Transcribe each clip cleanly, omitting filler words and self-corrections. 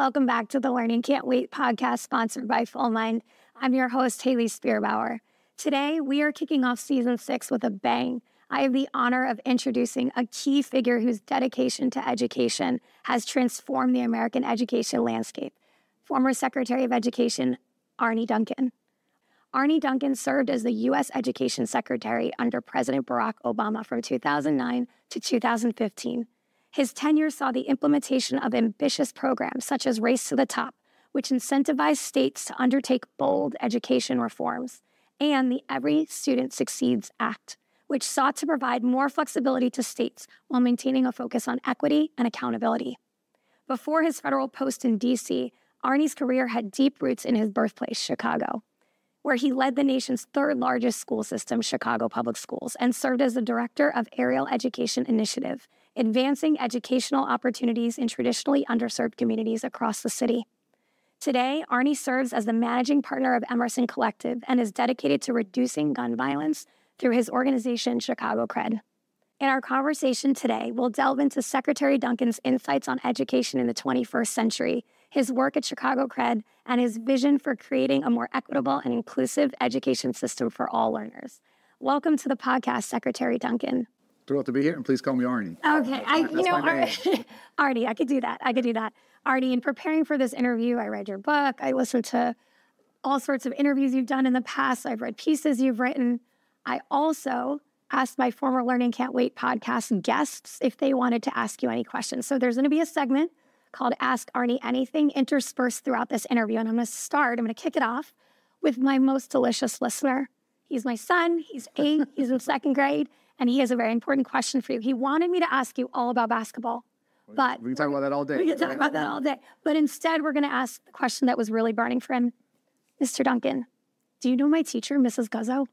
Welcome back to the Learning Can't Wait podcast sponsored by Full Mind. I'm your host, Haley Spearbauer. Today, we are kicking off season 6 with a bang. I have the honor of introducing a key figure whose dedication to education has transformed the American education landscape. Former Secretary of Education, Arne Duncan. Arne Duncan served as the U.S. Education Secretary under President Barack Obama from 2009 to 2015. His tenure saw the implementation of ambitious programs such as Race to the Top, which incentivized states to undertake bold education reforms, and the Every Student Succeeds Act, which sought to provide more flexibility to states while maintaining a focus on equity and accountability. Before his federal post in D.C., Arne's career had deep roots in his birthplace, Chicago, where he led the nation's third-largest school system, Chicago Public Schools, and served as the director of Rural Education Initiative, advancing educational opportunities in traditionally underserved communities across the city. Today, Arne serves as the managing partner of Emerson Collective and is dedicated to reducing gun violence through his organization, Chicago Cred. In our conversation today, we'll delve into Secretary Duncan's insights on education in the 21st century, his work at Chicago Cred, and his vision for creating a more equitable and inclusive education system for all learners. Welcome to the podcast, Secretary Duncan. Thrilled to be here, and please call me Arne. Okay, Arne, I could do that. Arne, in preparing for this interview, I read your book. I listened to all sorts of interviews you've done in the past. I've read pieces you've written. I also asked my former Learning Can't Wait podcast guests if they wanted to ask you any questions. So there's going to be a segment called Ask Arne Anything interspersed throughout this interview. And I'm going to kick it off with my most delicious listener. He's my son. He's 8. He's in 2nd grade. And he has a very important question for you. He wanted me to ask you all about basketball. But we can talk about that all day. But instead, we're going to ask the question that was really burning for him. Mr. Duncan, do you know my teacher, Mrs. Guzzo?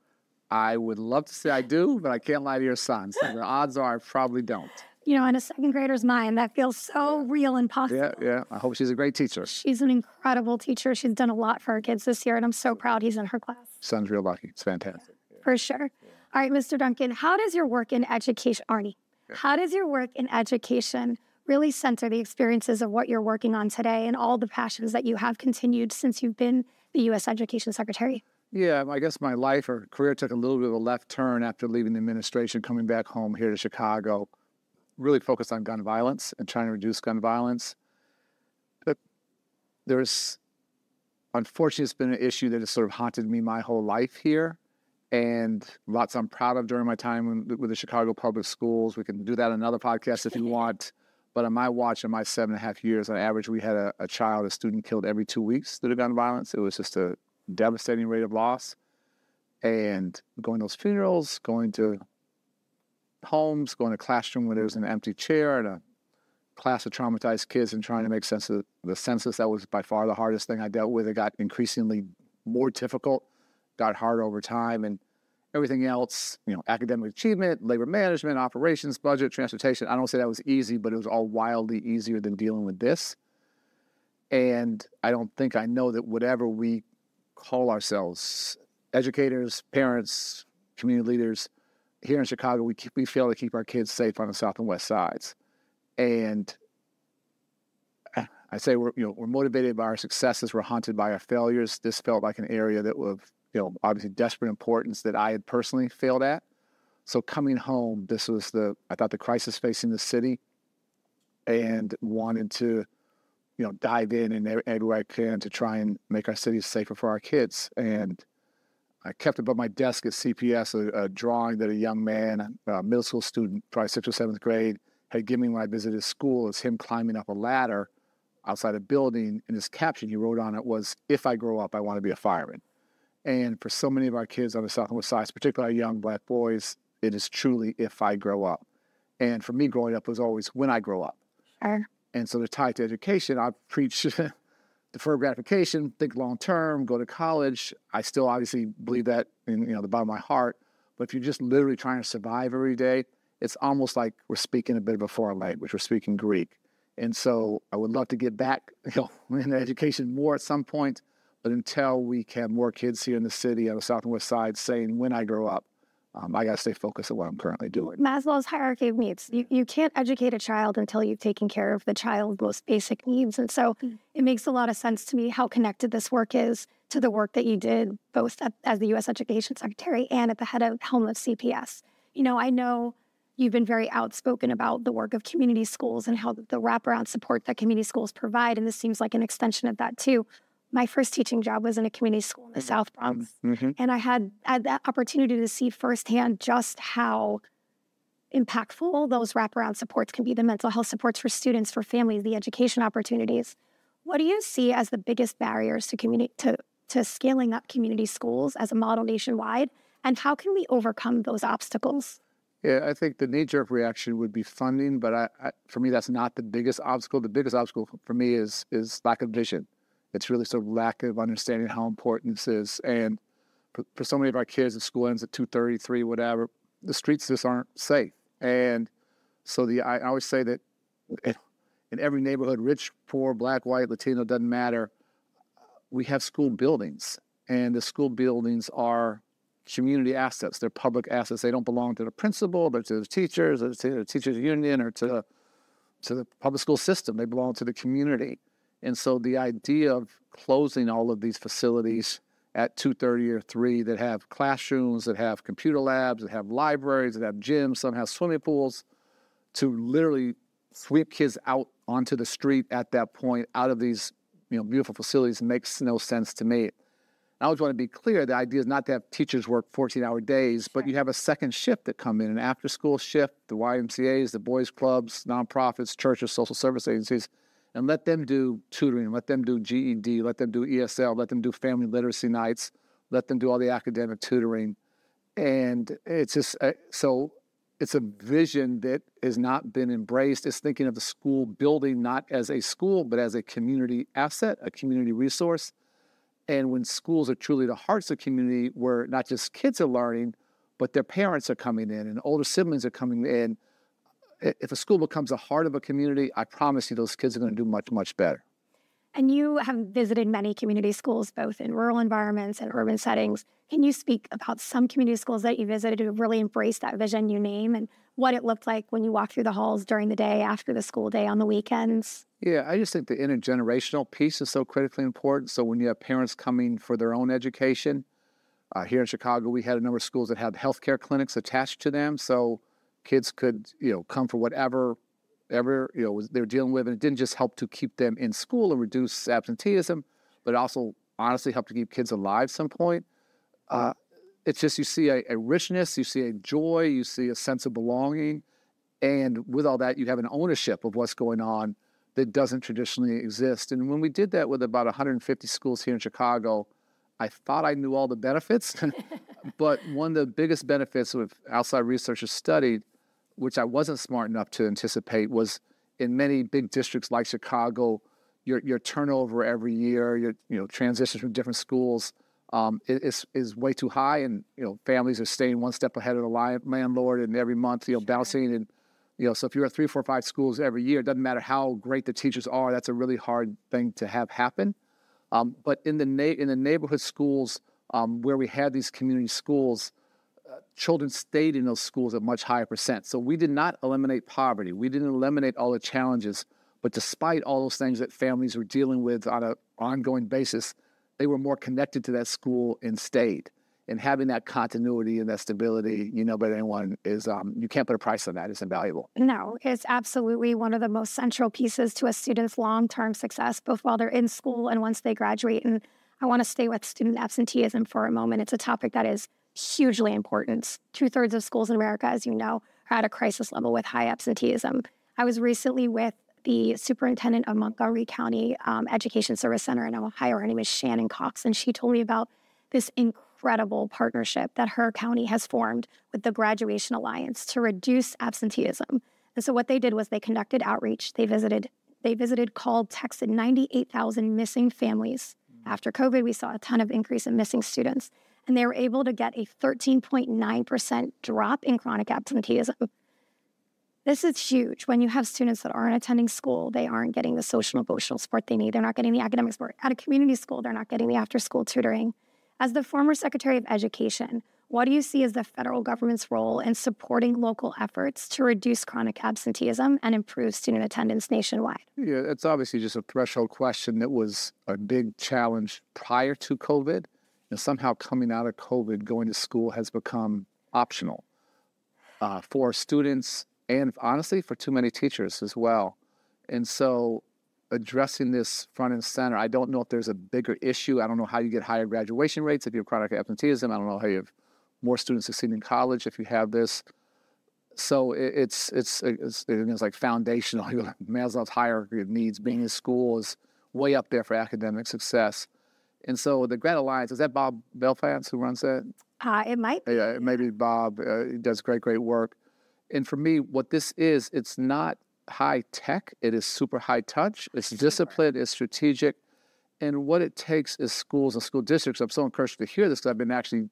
I would love to say I do, but I can't lie to your son. So the odds are I probably don't. You know, in a 2nd grader's mind, that feels so real and possible. Yeah. I hope she's a great teacher. She's an incredible teacher. She's done a lot for her kids this year, and I'm so proud he's in her class. Son's real lucky. It's fantastic. Yeah. For sure. Yeah. All right, Mr. Duncan, how does your work in education, Arne, how does your work in education really center the experiences of what you're working on today and all the passions that you have continued since you've been the U.S. Education Secretary? Yeah, I guess my life or career took a little bit of a left turn after leaving the administration, coming back home here to Chicago, really focused on gun violence and trying to reduce gun violence. But unfortunately, it's been an issue that has sort of haunted me my whole life here, and lots I'm proud of during my time with the Chicago Public Schools. We can do that on another podcast if you want. But on my watch, in my 7.5 years, on average, we had a student killed every 2 weeks due to gun violence. It was just a devastating rate of loss. And going to those funerals, going to homes, going to a classroom where there was an empty chair and a class of traumatized kids, and trying to make sense of the census. That was by far the hardest thing I dealt with. It got increasingly more difficult, got harder over time, and everything else, academic achievement, labor management, operations, budget, transportation. I don't say that was easy, but it was all wildly easier than dealing with this. And I don't think I know that whatever we call ourselves, educators, parents, community leaders, here in Chicago, we fail to keep our kids safe on the South and West sides. And I say we're motivated by our successes, we're haunted by our failures. This felt like an area that was, obviously desperate importance that I had personally failed at. So coming home, this was I thought the crisis facing the city, and wanted to, dive in everywhere I can to try and make our cities safer for our kids. And I kept above my desk at CPS a drawing that a young man, a middle school student, probably 6th or 7th grade, had given me when I visited school. It's him climbing up a ladder outside a building, and his caption he wrote on it was, "If I grow up, I want to be a fireman." And for so many of our kids on the South and West sides, particularly our young Black boys, it is truly if I grow up. And for me, growing up was always when I grow up. Sure. And so to tie to education, I preach deferred gratification, think long term, go to college. I still obviously believe that in the bottom of my heart. But if you're just literally trying to survive every day, it's almost like we're speaking a bit of a foreign language. We're speaking Greek. And so I would love to get back in education more at some point. But until we can have more kids here in the city on the South and West side saying, when I grow up, I got to stay focused on what I'm currently doing. Maslow's hierarchy of needs. You can't educate a child until you've taken care of the child's most basic needs. And so It makes a lot of sense to me how connected this work is to the work that you did both as the U.S. Education Secretary and at the helm of CPS. I know you've been very outspoken about the work of community schools and how the wraparound support that community schools provide, and this seems like an extension of that too. My first teaching job was in a community school in the South Bronx, and I had that opportunity to see firsthand just how impactful those wraparound supports can be, the mental health supports for students, for families, the education opportunities. What do you see as the biggest barriers to scaling up community schools as a model nationwide, and how can we overcome those obstacles? Yeah, I think the knee-jerk reaction would be funding, but for me, that's not the biggest obstacle. The biggest obstacle for me is lack of vision. It's really sort of lack of understanding how important this is. And for so many of our kids, the school ends at 2:30, 3, whatever, the streets just aren't safe. And so I always say that in every neighborhood, rich, poor, black, white, Latino, doesn't matter, we have school buildings. And the school buildings are community assets. They're public assets. They don't belong to the principal, or to the teachers, or to the teachers union, or to the public school system. They belong to the community. And so the idea of closing all of these facilities at 2:30 or 3 that have classrooms, that have computer labs, that have libraries, that have gyms, some have swimming pools, to literally sweep kids out onto the street at that point, out of these beautiful facilities, makes no sense to me. I always want to be clear, the idea is not to have teachers work 14-hour days, but you have a second shift that come in, an after-school shift, the YMCAs, the boys clubs, nonprofits, churches, social service agencies, and let them do tutoring, let them do GED, let them do ESL, let them do family literacy nights, let them do all the academic tutoring. And it's just, so it's a vision that has not been embraced. It's thinking of the school building not as a school, but as a community asset, a community resource. And when schools are truly the hearts of community, where not just kids are learning, but their parents are coming in and older siblings are coming in, if a school becomes the heart of a community, I promise you those kids are going to do much, much better. And you have visited many community schools, both in rural environments and urban settings. Can you speak about some community schools that you visited who really embraced that vision you name, and what it looked like when you walked through the halls during the day, after the school day, on the weekends? Yeah, I just think the intergenerational piece is so critically important. So when you have parents coming for their own education, here in Chicago, we had a number of schools that had healthcare clinics attached to them. So kids could, come for whatever they were dealing with. And it didn't just help to keep them in school and reduce absenteeism, but it also honestly helped to keep kids alive at some point. It's just, you see a richness, you see a joy, you see a sense of belonging. And with all that, you have an ownership of what's going on that doesn't traditionally exist. And when we did that with about 150 schools here in Chicago, I thought I knew all the benefits. But one of the biggest benefits with outside researchers studied, which I wasn't smart enough to anticipate, was in many big districts like Chicago, your turnover every year, your transitions from different schools is way too high, and families are staying one step ahead of the landlord, and every month bouncing, and so if you're at 3, 4, 5 schools every year, it doesn't matter how great the teachers are. That's a really hard thing to have happen. But in the neighborhood schools where we had these community schools, children stayed in those schools at much higher percent. So we did not eliminate poverty. We didn't eliminate all the challenges. But despite all those things that families were dealing with on an ongoing basis, they were more connected to that school and stayed. And having that continuity and that stability, but anyone is, you can't put a price on that. It's invaluable. No, it's absolutely one of the most central pieces to a student's long-term success, both while they're in school and once they graduate. And I want to stay with student absenteeism for a moment. It's a topic that is hugely important. 2/3 of schools in America, as you know, are at a crisis level with high absenteeism. I was recently with the superintendent of Montgomery County Education Service Center in Ohio. Her name is Shannon Cox, and she told me about this incredible partnership that her county has formed with the Graduation Alliance to reduce absenteeism. And so what they did was they conducted outreach. They visited, called, texted 98,000 missing families. After COVID, we saw a ton of increase in missing students, and they were able to get a 13.9% drop in chronic absenteeism. This is huge. When you have students that aren't attending school, they aren't getting the social and emotional support they need. They're not getting the academic support. At a community school, they're not getting the after-school tutoring. As the former Secretary of Education, What do you see as the federal government's role in supporting local efforts to reduce chronic absenteeism and improve student attendance nationwide? Yeah, it's obviously just a threshold question that was a big challenge prior to COVID. And somehow coming out of COVID, going to school has become optional for students and honestly for too many teachers as well. And so addressing this front and center, I don't know if there's a bigger issue. I don't know how you get higher graduation rates if you have chronic absenteeism. I don't know how you have more students succeeding in college if you have this. So it's like foundational. Maslow's hierarchy of needs. Being in school is way up there for academic success. And so the Grad Alliance, is that Bob Belfance who runs that? It might be. Yeah, maybe Bob. He does great work. And for me, what this is, it's not high tech. It is super high touch. It's disciplined. It's strategic. And what it takes is schools and school districts. I'm so encouraged to hear this because I've been actually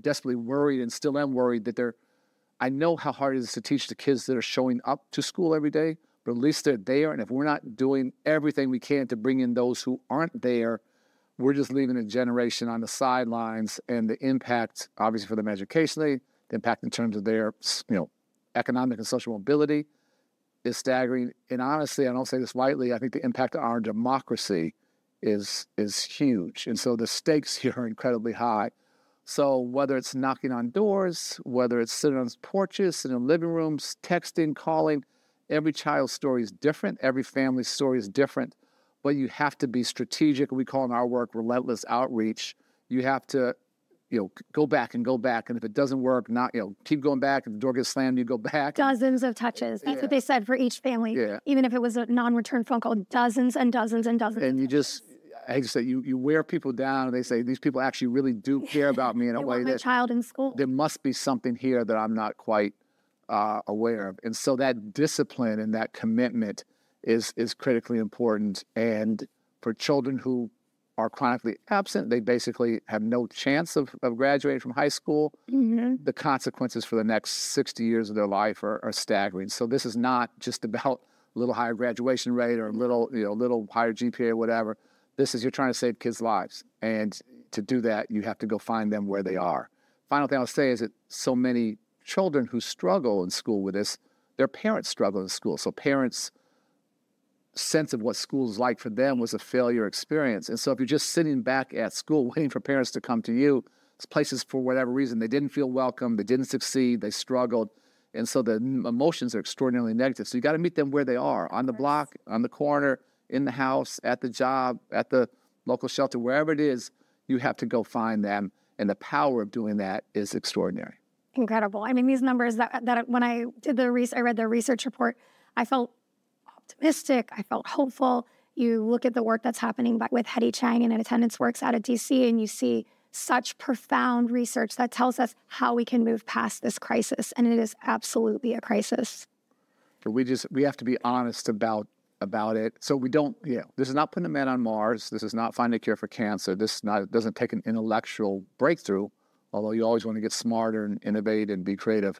desperately worried and still am worried that I know how hard it is to teach the kids that are showing up to school every day, but at least they're there. And if we're not doing everything we can to bring in those who aren't there, we're just leaving a generation on the sidelines. And the impact, obviously, for them educationally, the impact in terms of their, economic and social mobility is staggering. And honestly, I don't say this lightly, I think the impact on our democracy is huge. And so the stakes here are incredibly high. So whether it's knocking on doors, whether it's sitting on porches, sitting in living rooms, texting, calling, every child's story is different. Every family's story is different. But you have to be strategic. We call in our work relentless outreach. You have to, go back. And if it doesn't work, keep going back. If the door gets slammed, you go back. Dozens of touches. That's what they said for each family. Yeah. Even if it was a non-return phone call, dozens and dozens and dozens. And you just, I hate to say, you wear people down, and they say, these people actually really do care about me in a way that my child in school. There must be something here that I'm not quite aware of. And so that discipline and that commitment is critically important. And for children who are chronically absent, they basically have no chance of graduating from high school. Mm-hmm. The consequences for the next 60 years of their life are staggering. So this is not just about a little higher graduation rate or a little higher GPA or whatever. This is, you're trying to save kids' lives. And to do that, you have to go find them where they are. Final thing I'll say is that so many children who struggle in school with this, their parents struggle in school. So parents' sense of what school is like for them was a failure experience. And so if you're just sitting back at school waiting for parents to come to you, it's places for whatever reason, they didn't feel welcome, they didn't succeed, they struggled. And so the emotions are extraordinarily negative. So you got to meet them where they are, on the block, on the corner, in the house, at the job, at the local shelter, wherever it is, you have to go find them. And the power of doing that is extraordinary. Incredible. I mean, these numbers that when I did I read the research report, I felt optimistic. I felt hopeful. You look at the work that's happening with Hetty Chang and Attendance Works out of DC, and you see such profound research that tells us how we can move past this crisis. And it is absolutely a crisis. But we have to be honest about it. So we don't, this is not putting a man on Mars. This is not finding a cure for cancer. It doesn't take an intellectual breakthrough, although you always want to get smarter and innovate and be creative.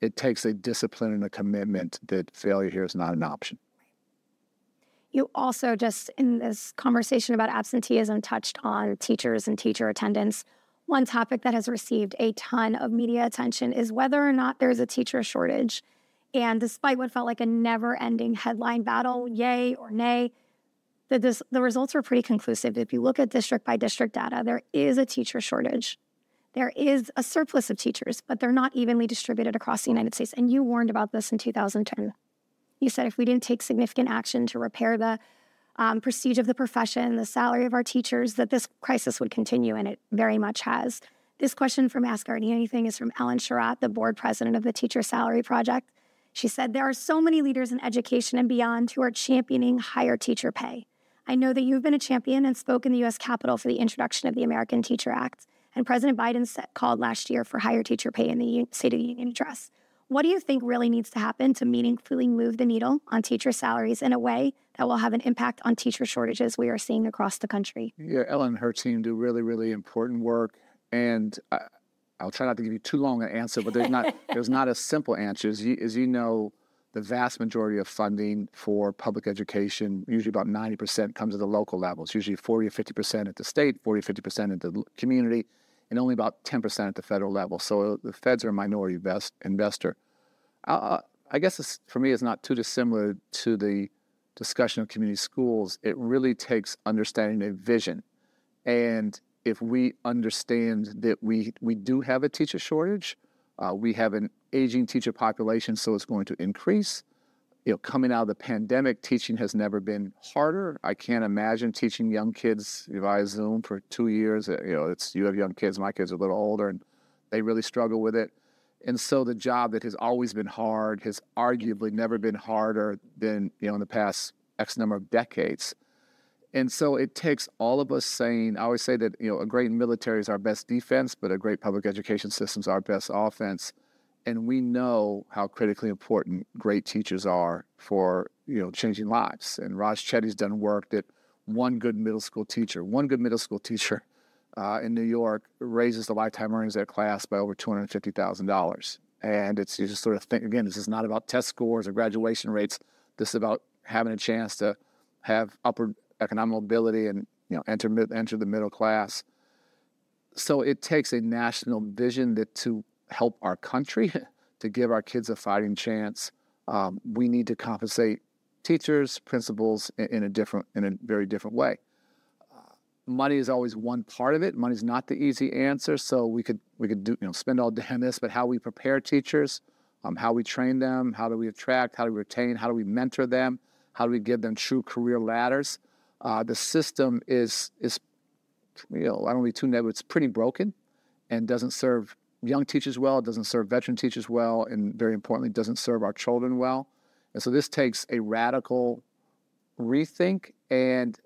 It takes a discipline and a commitment that failure here is not an option. You also just, in this conversation about absenteeism, touched on teachers and teacher attendance. One topic that has received a ton of media attention is whether or not there's a teacher shortage. And despite what felt like a never-ending headline battle, yay or nay, the results were pretty conclusive. If you look at district-by-district data, there is a teacher shortage. There is a surplus of teachers, but they're not evenly distributed across the United States. And you warned about this in 2010. You said if we didn't take significant action to repair the prestige of the profession, the salary of our teachers, that this crisis would continue, and it very much has. This question from Ask Arne Anything is from Ellen Sherratt, the board president of the Teacher Salary Project. She said, there are so many leaders in education and beyond who are championing higher teacher pay. I know that you've been a champion and spoke in the U.S. Capitol for the introduction of the American Teacher Act, and President Biden called last year for higher teacher pay in the State of the Union address. What do you think really needs to happen to meaningfully move the needle on teacher salaries in a way that will have an impact on teacher shortages we are seeing across the country? Yeah, Ellen and her team do really, really important work. And I'll try not to give you too long an answer, but there's not a simple answer. As you know, the vast majority of funding for public education, usually about 90%, comes at the local levels, usually 40 or 50% at the state, 40 or 50% at the community. and only about 10% at the federal level. So the feds are a minority investor. I guess for me, it's not too dissimilar to the discussion of community schools. It really takes understanding a vision. And if we understand that we do have a teacher shortage, we have an aging teacher population, so it's going to increase. Coming out of the pandemic, teaching has never been harder. I can't imagine teaching young kids via Zoom for 2 years. You have young kids. My kids are a little older, and they really struggle with it. And so the job that has always been hard has arguably never been harder than in the past X number of decades. And so it takes all of us saying, I always say that a great military is our best defense, but a great public education system is our best offense. And we know how critically important great teachers are for changing lives. And Raj Chetty's done work that one good middle school teacher in New York raises the lifetime earnings of their class by over $250,000. And it's you just sort of think, again, this is not about test scores or graduation rates. This is about having a chance to have upward economic mobility and enter the middle class. So it takes a national vision to help our country, to give our kids a fighting chance. We need to compensate teachers, principals in a very different way. Money is always one part of it. Money's not the easy answer. So we could spend all day on this, but how we prepare teachers, how we train them, how do we attract, how do we retain, how do we mentor them, how do we give them true career ladders? The system is I don't want to be too negative, it's pretty broken and doesn't serve young teachers well, it doesn't serve veteran teachers well, and very importantly, doesn't serve our children well. And so this takes a radical rethink, and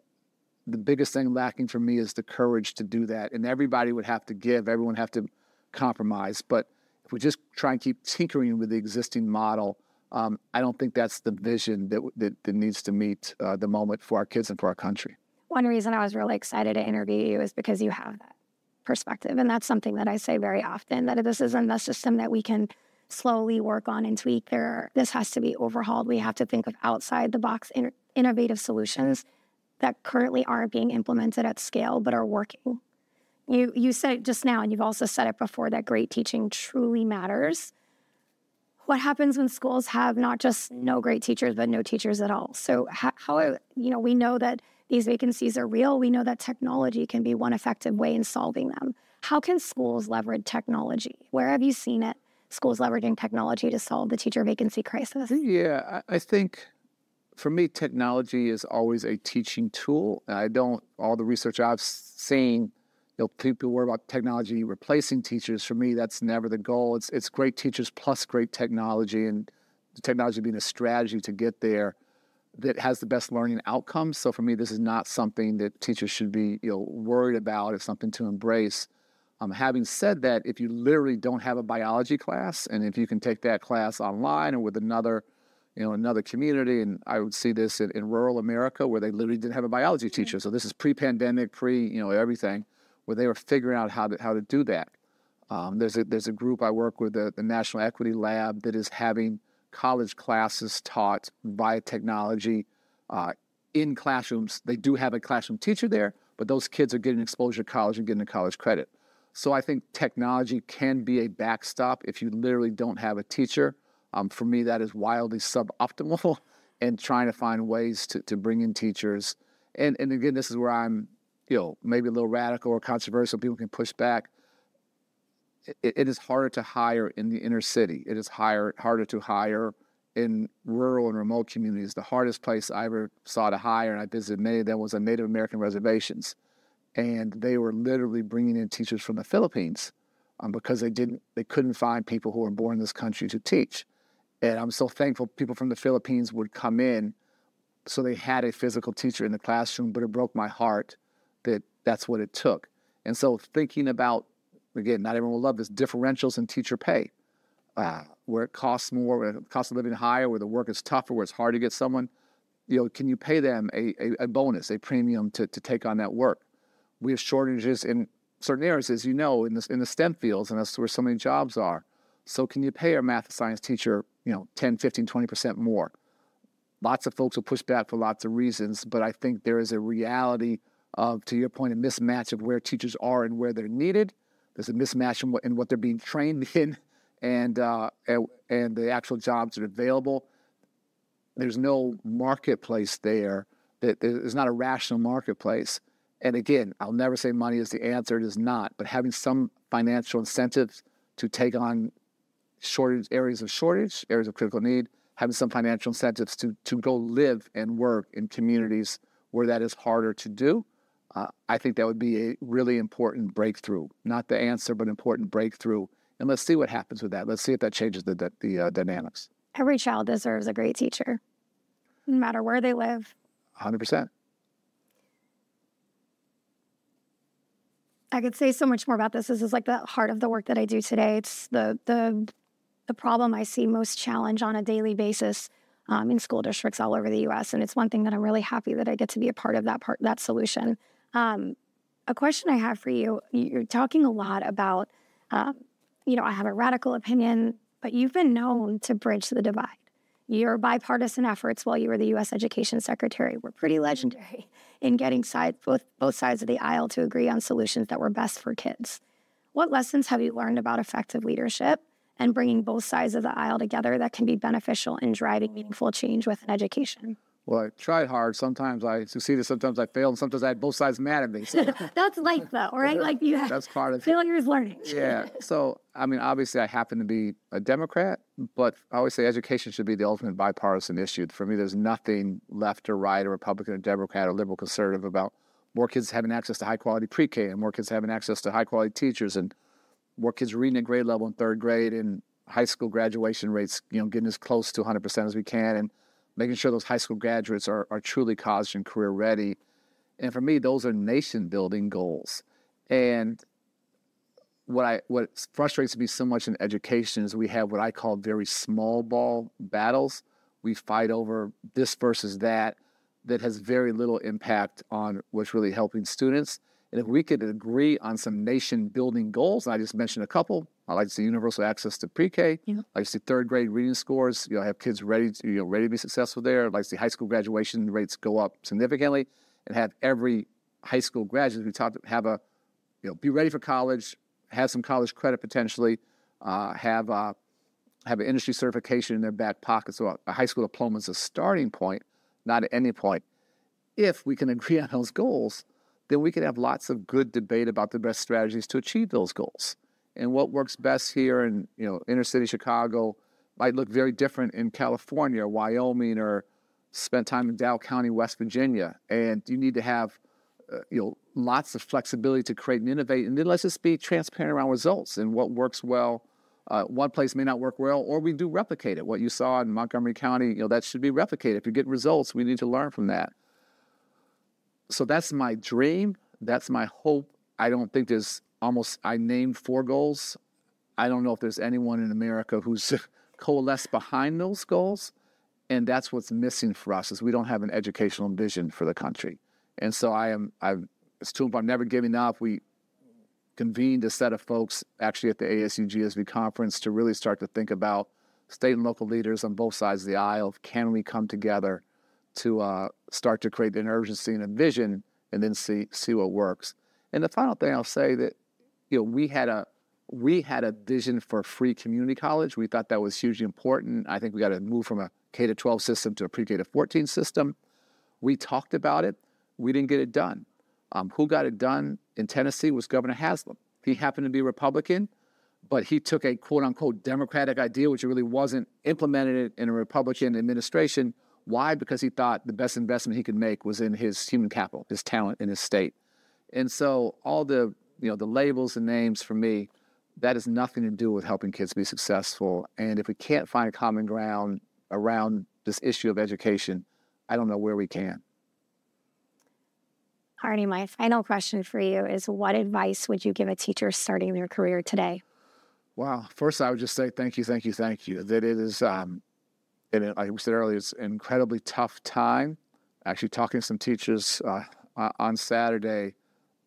the biggest thing lacking for me is the courage to do that. And everybody would have to give, everyone have to compromise. But if we just try and keep tinkering with the existing model, I don't think that's the vision that needs to meet the moment for our kids and for our country. One reason I was really excited to interview you is because you have that perspective. And that's something that I say very often, that this isn't a system that we can slowly work on and tweak. This has to be overhauled. We have to think of outside the box innovative solutions that currently aren't being implemented at scale but are working. You said it just now, and you've also said it before, that great teaching truly matters. What happens when schools have not just no great teachers, but no teachers at all? So how we know that these vacancies are real. We know that technology can be one effective way in solving them. How can schools leverage technology? Where have you seen it, schools leveraging technology to solve the teacher vacancy crisis? Yeah, I think for me, technology is always a teaching tool. All the research I've seen, people worry about technology replacing teachers. For me, that's never the goal. It's great teachers plus great technology, and the technology being a strategy to get there that has the best learning outcomes. So for me, this is not something that teachers should be worried about. It's something to embrace. Having said that, if you literally don't have a biology class, and if you can take that class online or with another community, and I would see this in rural America where they literally didn't have a biology teacher. So this is pre-pandemic, everything, where they were figuring out how to do that. There's a group I work with, the National Equity Lab, that is having college classes taught via technology in classrooms. They do have a classroom teacher there, but those kids are getting exposure to college and getting a college credit. So I think technology can be a backstop if you literally don't have a teacher. For me, that is wildly suboptimal, and trying to find ways to bring in teachers. And again, this is where I'm, maybe a little radical or controversial. People can push back. It is harder to hire in the inner city. It is harder to hire in rural and remote communities. The hardest place I ever saw to hire, and I visited many of them, was on Native American reservations. And they were literally bringing in teachers from the Philippines because they couldn't find people who were born in this country to teach. And I'm so thankful people from the Philippines would come in, so they had a physical teacher in the classroom, but it broke my heart that that's what it took. And so thinking about, again, not everyone will love this, differentials in teacher pay, where it costs more, where the cost of living higher, where the work is tougher, where it's hard to get someone, can you pay them a bonus, a premium to take on that work? We have shortages in certain areas, as you know, in the STEM fields, and that's where so many jobs are. So can you pay our math and science teacher, 10, 15, 20% more? Lots of folks will push back for lots of reasons, but I think there is a reality of, to your point, a mismatch of where teachers are and where they're needed. There's a mismatch in what they're being trained in and the actual jobs that are available. There's no marketplace there. There's not a rational marketplace. And again, I'll never say money is the answer. It is not. But having some financial incentives to take on areas of critical need, having some financial incentives to go live and work in communities where that is harder to do, I think that would be a really important breakthrough. Not the answer, but important breakthrough. And let's see what happens with that. Let's see if that changes the dynamics. Every child deserves a great teacher, no matter where they live. 100%. I could say so much more about this. This is like the heart of the work that I do today. It's the problem I see most challenge on a daily basis in school districts all over the U.S. And it's one thing that I'm really happy that I get to be a part of that solution. A question I have for you, you're talking a lot about, I have a radical opinion, but you've been known to bridge the divide. Your bipartisan efforts while you were the U.S. Education Secretary were pretty legendary in getting both sides of the aisle to agree on solutions that were best for kids. What lessons have you learned about effective leadership and bringing both sides of the aisle together that can be beneficial in driving meaningful change within education? Well, I tried hard. Sometimes I succeeded, sometimes I failed, and sometimes I had both sides mad at me. So That's life, though, right? Like that's part of failure is learning. Yeah. So, obviously I happen to be a Democrat, but I always say education should be the ultimate bipartisan issue. For me, there's nothing left or right or Republican or Democrat or liberal conservative about more kids having access to high-quality pre-K and more kids having access to high-quality teachers and more kids reading at grade level in third grade and high school graduation rates, getting as close to 100% as we can and making sure those high school graduates are truly college and career ready. And for me, those are nation-building goals. And what frustrates me so much in education is we have what I call very small ball battles. We fight over this versus that has very little impact on what's really helping students. And if we could agree on some nation-building goals, and I just mentioned a couple, I'd like to see universal access to pre-K. Yeah. I'd like to see third grade reading scores, have kids ready to be successful there. I'd like to see high school graduation rates go up significantly and have every high school graduate be ready for college, have some college credit potentially, have an industry certification in their back pocket. So a high school diploma is a starting point, not an ending point. If we can agree on those goals, then we can have lots of good debate about the best strategies to achieve those goals. And what works best here in inner city Chicago might look very different in California or Wyoming or spent time in Dow County, West Virginia. And you need to have lots of flexibility to create and innovate. And then let's just be transparent around results and what works well. One place may not work well, or we do replicate it. What you saw in Montgomery County, that should be replicated. If you get results, we need to learn from that. So that's my dream. That's my hope. I don't think I named 4 goals. I don't know if there's anyone in America who's coalesced behind those goals. And that's what's missing for us is we don't have an educational vision for the country. And so it's true, I'm never giving up. We convened a set of folks actually at the ASU GSV conference to really start to think about state and local leaders on both sides of the aisle. Can we come together to start to create an urgency and a vision and then see what works? And the final thing I'll say that, we had a vision for free community college. We thought that was hugely important. I think we got to move from a K-12 system to a pre-K-14 system. We talked about it. We didn't get it done. Who got it done in Tennessee was Governor Haslam. He happened to be a Republican, but he took a quote-unquote Democratic idea, which really wasn't implemented in a Republican administration. Why? Because he thought the best investment he could make was in his human capital, his talent in his state. And so all the labels and names for me, that has nothing to do with helping kids be successful. And if we can't find a common ground around this issue of education, I don't know where we can. Arne, my final question for you is, what advice would you give a teacher starting their career today? Wow. First, I would just say thank you. That it is, like we said earlier, it's an incredibly tough time. Actually talking to some teachers on Saturday,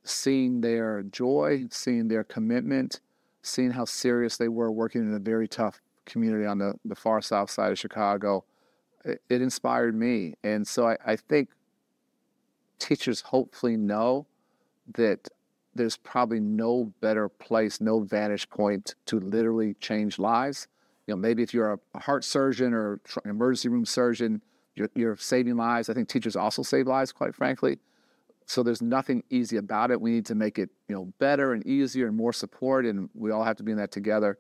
seeing their joy, seeing their commitment, seeing how serious they were working in a very tough community on the far south side of Chicago, it inspired me. And so I think teachers hopefully know that there's probably no better place, no vantage point to literally change lives. Maybe if you're a heart surgeon or an emergency room surgeon, you're saving lives. I think teachers also save lives, quite frankly. So there's nothing easy about it. We need to make it, better and easier and more support, and we all have to be in that together.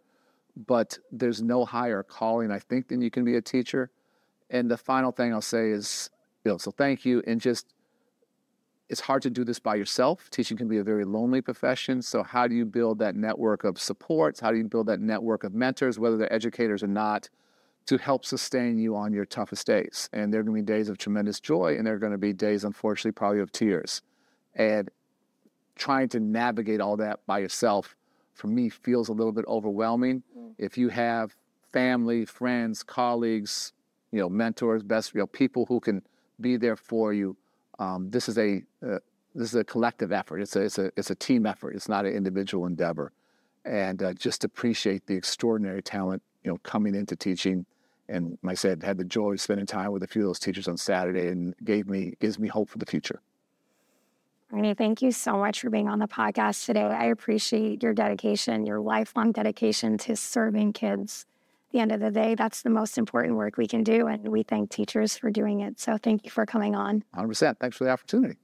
But there's no higher calling, I think, than you can be a teacher. And the final thing I'll say is, so thank you. And just, it's hard to do this by yourself. Teaching can be a very lonely profession. So how do you build that network of supports? How do you build that network of mentors, whether they're educators or not, to help sustain you on your toughest days? And there are going to be days of tremendous joy, and there are going to be days, unfortunately, probably of tears. And trying to navigate all that by yourself, for me, feels a little bit overwhelming. If you have family, friends, colleagues, mentors, people who can be there for you, this is a collective effort. It's a team effort. It's not an individual endeavor. And just appreciate the extraordinary talent, coming into teaching. And like I said, had the joy of spending time with a few of those teachers on Saturday, and gives me hope for the future. Arne, thank you so much for being on the podcast today. I appreciate your dedication, your lifelong dedication to serving kids. At the end of the day, that's the most important work we can do, and we thank teachers for doing it. So thank you for coming on. 100%. Thanks for the opportunity.